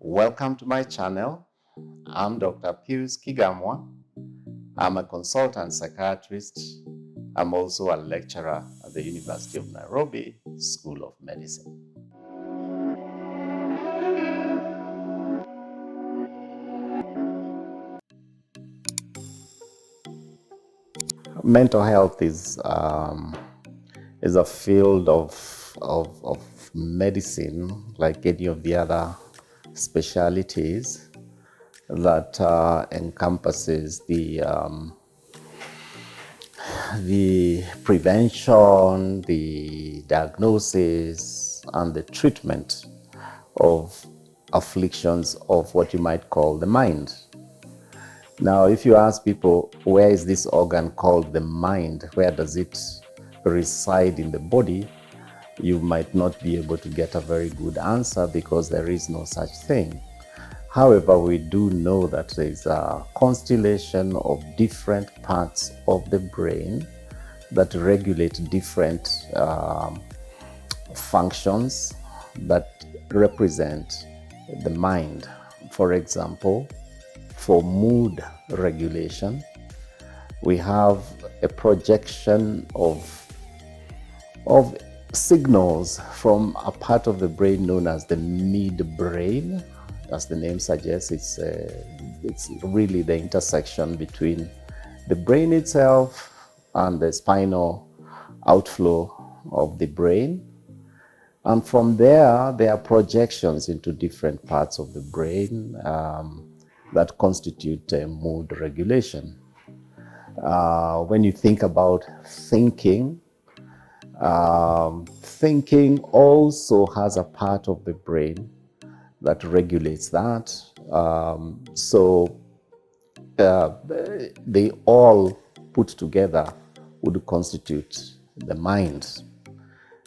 Welcome to my channel. I'm Dr. Pius Kigamwa. I'm a consultant psychiatrist. I'm also a lecturer at the University of Nairobi School of Medicine. Mental health is a field of medicine, like any of the other specialities, that encompasses the prevention, the diagnosis, and the treatment of afflictions of what you might call the mind. Now, if you ask people, where is this organ called the mind? Where does it reside in the body? You might not be able to get a very good answer because there is no such thing. However, we do know that there is a constellation of different parts of the brain that regulate different functions that represent the mind. For example, for mood regulation, we have a projection of signals from a part of the brain known as the midbrain. As the name suggests, it's really the intersection between the brain itself and the spinal outflow of the brain. And from there are projections into different parts of the brain that constitute mood regulation. When you think about thinking, thinking also has a part of the brain that regulates that. They all put together would constitute the mind.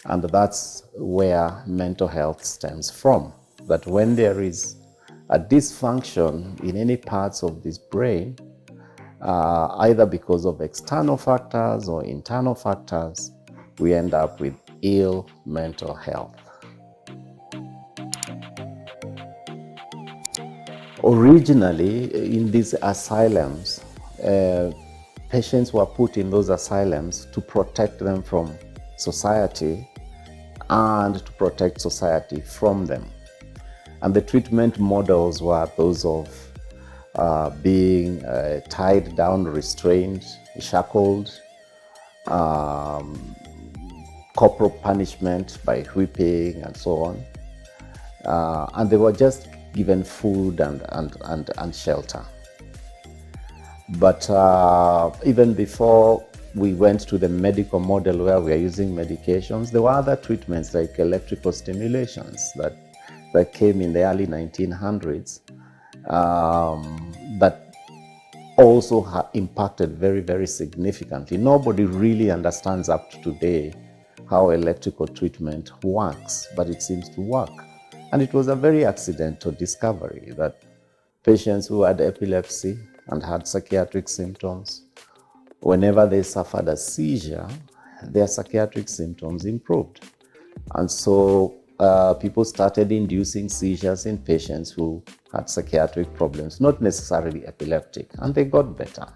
And that's where mental health stems from. That when there is a dysfunction in any parts of this brain, either because of external factors or internal factors, we end up with ill mental health. Originally, in these asylums, patients were put in those asylums to protect them from society and to protect society from them. And the treatment models were those of being tied down, restrained, shackled, corporal punishment by whipping and so on. And they were just given food and shelter. But even before we went to the medical model where we are using medications, there were other treatments like electrical stimulations that came in the early 1900s that also impacted very, very significantly. Nobody really understands up to today how electrical treatment works, but it seems to work. And it was a very accidental discovery that patients who had epilepsy and had psychiatric symptoms, whenever they suffered a seizure, their psychiatric symptoms improved. And so people started inducing seizures in patients who had psychiatric problems, not necessarily epileptic, and they got better.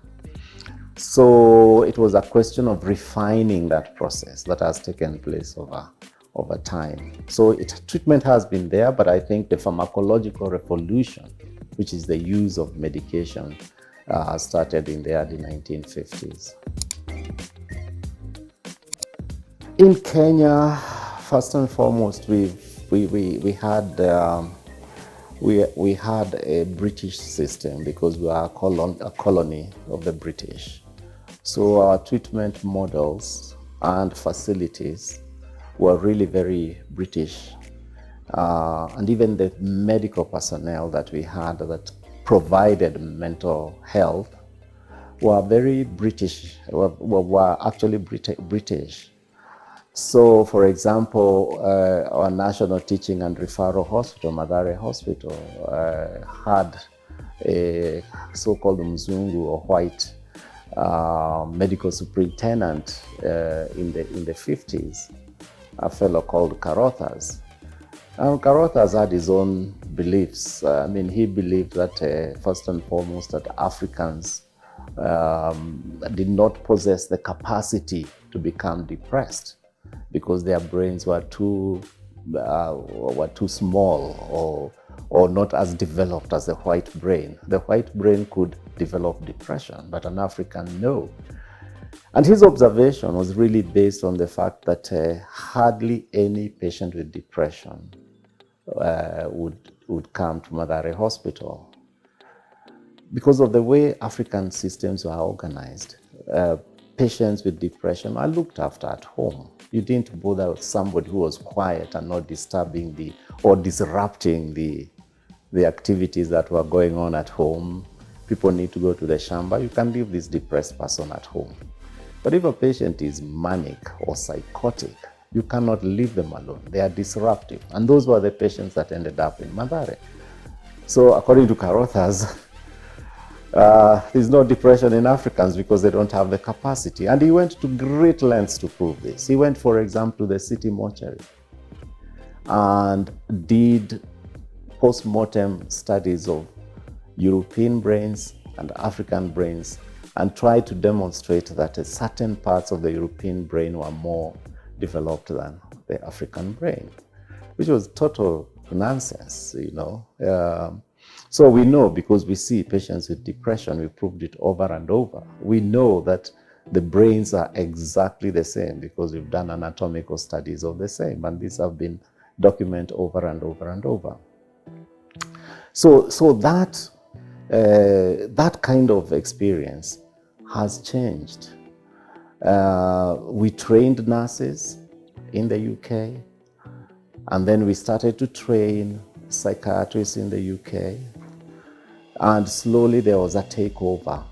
So it was a question of refining that process that has taken place over time. So treatment has been there, but I think the pharmacological revolution, which is the use of medication, started in the early 1950s. In Kenya, first and foremost, we had a British system because we are a colony of the British. So our treatment models and facilities were really very British. And even the medical personnel that we had that provided mental health were very British, were actually British. So, for example, our National Teaching and Referral Hospital, Mathare Hospital, had a so-called Mzungu or white medical superintendent in the 50s, a fellow called Carothers. Carruthers had his own beliefs. He believed that first and foremost that Africans did not possess the capacity to become depressed because their brains were too small or not as developed as the white brain. The white brain could develop depression, but an African, no. And his observation was really based on the fact that hardly any patient with depression would come to Mathare Hospital. Because of the way African systems were organized, patients with depression are looked after at home. You didn't bother with somebody who was quiet and not disturbing or disrupting the activities that were going on at home. People need to go to the shamba. You can leave this depressed person at home. But if a patient is manic or psychotic, you cannot leave them alone. They are disruptive. And those were the patients that ended up in Mathare. So according to Carruthers, there's no depression in Africans because they don't have the capacity. And he went to great lengths to prove this. He went, for example, to the city mortuary and did post-mortem studies of European brains and African brains and tried to demonstrate that certain parts of the European brain were more developed than the African brain, which was total nonsense, So we know, because we see patients with depression, we proved it over and over. We know that the brains are exactly the same because we've done anatomical studies of the same, and these have been documented over and over and over. So that kind of experience has changed. We trained nurses in the UK, and then we started to train psychiatrists in the UK, and slowly there was a takeover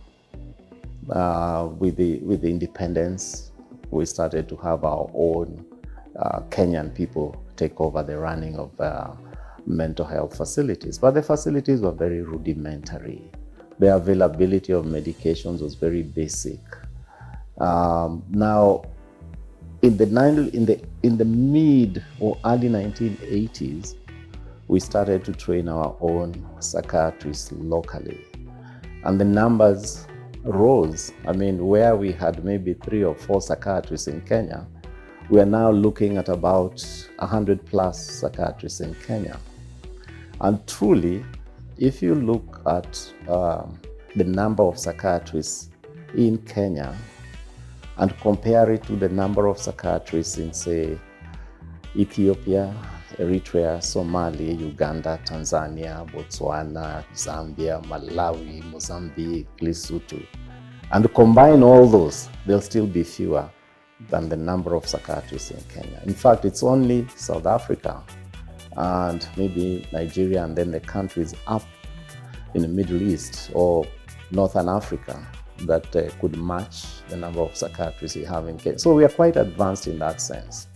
with the independence. We started to have our own Kenyan people take over the running of mental health facilities, but the facilities were very rudimentary. The availability of medications was very basic. Now, in the mid or early 1980s, we started to train our own psychiatrists locally, and the numbers rose. Where we had maybe 3 or 4 psychiatrists in Kenya, we are now looking at about 100 plus psychiatrists in Kenya. And truly, if you look at the number of psychiatrists in Kenya and compare it to the number of psychiatrists in, say, Ethiopia, Eritrea, Somalia, Uganda, Tanzania, Botswana, Zambia, Malawi, Mozambique, Lesotho, and combine all those, there'll still be fewer than the number of psychiatrists in Kenya. In fact, it's only South Africa and maybe Nigeria, and then the countries up in the Middle East or Northern Africa that could match the number of psychiatrists we have in Kenya. So we are quite advanced in that sense.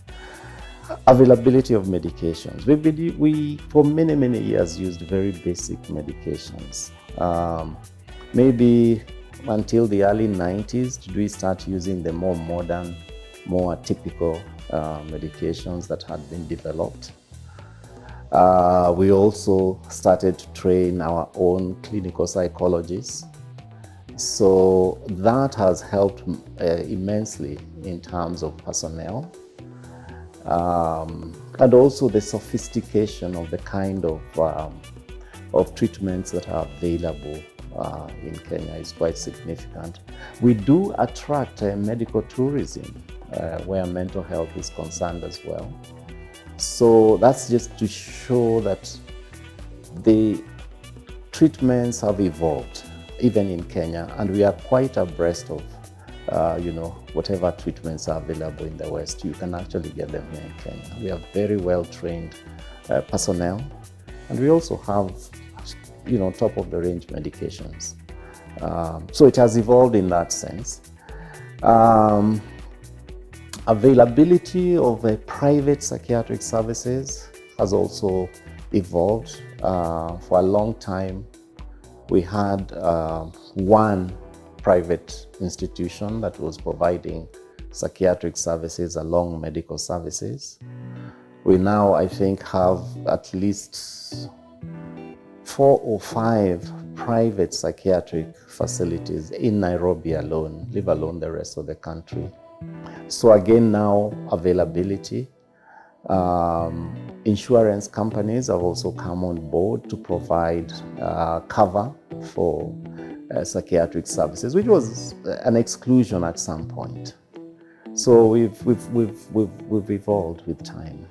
Availability of medications. We for many years used very basic medications. Maybe until the early 90s did we start using the more modern, more typical medications that had been developed. We also started to train our own clinical psychologists. So that has helped immensely in terms of personnel. And also the sophistication of the kind of treatments that are available in Kenya is quite significant. We do attract medical tourism where mental health is concerned as well. So that's just to show that the treatments have evolved even in Kenya, and we are quite abreast of whatever treatments are available in the West. You can actually get them here in Kenya. We have very well trained personnel, and we also have top of the range medications. So it has evolved in that sense. Availability of private psychiatric services has also evolved. For a long time, we had one private institution that was providing psychiatric services along medical services. We now, I think, have at least 4 or 5 private psychiatric facilities in Nairobi alone, leave alone the rest of the country. So again, now availability. Insurance companies have also come on board to provide cover for psychiatric services, which was an exclusion at some point. So we've evolved with time.